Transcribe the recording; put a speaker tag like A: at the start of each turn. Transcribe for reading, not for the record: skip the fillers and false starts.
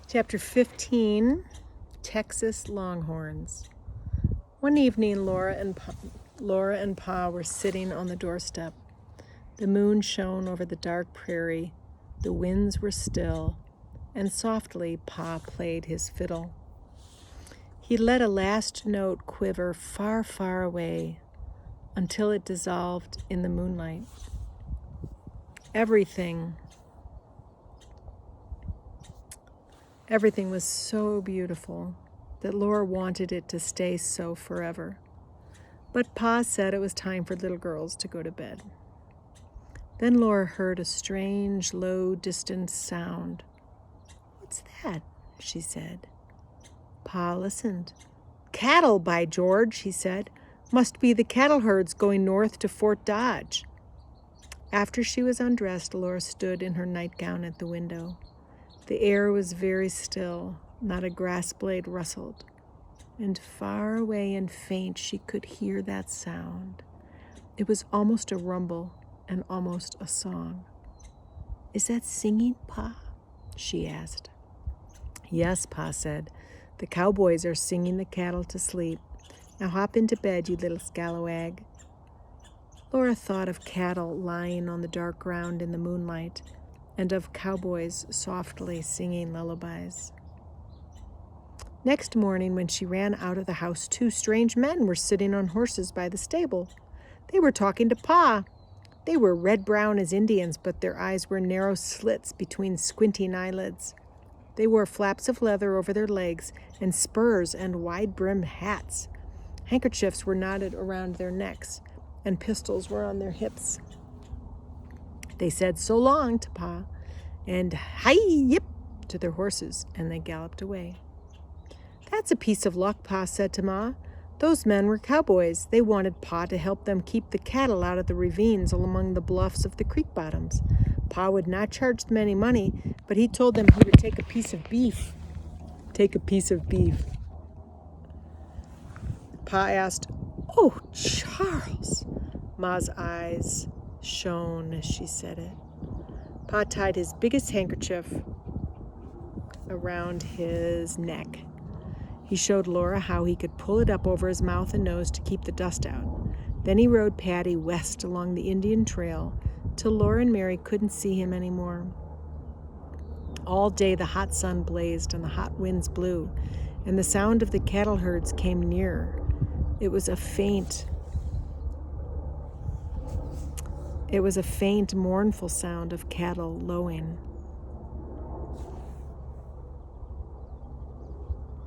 A: Chapter 15, Texas Longhorns. One evening, Laura and Pa were sitting on the doorstep. The moon shone over the dark prairie, the winds were still, and softly Pa played his fiddle. He let a last note quiver far, far away until it dissolved in the moonlight. Everything was so beautiful that Laura wanted it to stay so forever. But Pa said it was time for little girls to go to bed. Then Laura heard a strange, low, distant sound. "What's that?" she said. Pa listened. "Cattle, by George," he said. "Must be the cattle herds going north to Fort Dodge." After she was undressed, Laura stood in her nightgown at the window. The air was very still, not a grass blade rustled, and far away and faint she could hear that sound. It was almost a rumble and almost a song. "Is that singing, Pa?" she asked. "Yes," Pa said. "The cowboys are singing the cattle to sleep. Now hop into bed, you little scalawag." Laura thought of cattle lying on the dark ground in the moonlight, and of cowboys softly singing lullabies. Next morning, when she ran out of the house, two strange men were sitting on horses by the stable. They were talking to Pa. They were red-brown as Indians, but their eyes were narrow slits between squinting eyelids. They wore flaps of leather over their legs and spurs and wide-brimmed hats. Handkerchiefs were knotted around their necks, and pistols were on their hips. They said "so long" to Pa and "hi-yip" to their horses, and they galloped away. "That's a piece of luck," Pa said to Ma. "Those men were cowboys. They wanted Pa to help them keep the cattle out of the ravines along the bluffs of the creek bottoms. Pa would not charge them any money, but he told them he would take a piece of beef. Pa asked, "Oh, Charles." Ma's eyes shone as she said it. Pa tied his biggest handkerchief around his neck. He showed Laura how he could pull it up over his mouth and nose to keep the dust out. Then he rode Patty west along the Indian Trail till Laura and Mary couldn't see him anymore. All day the hot sun blazed and the hot winds blew, and the sound of the cattle herds came nearer. It was a faint, mournful sound of cattle lowing.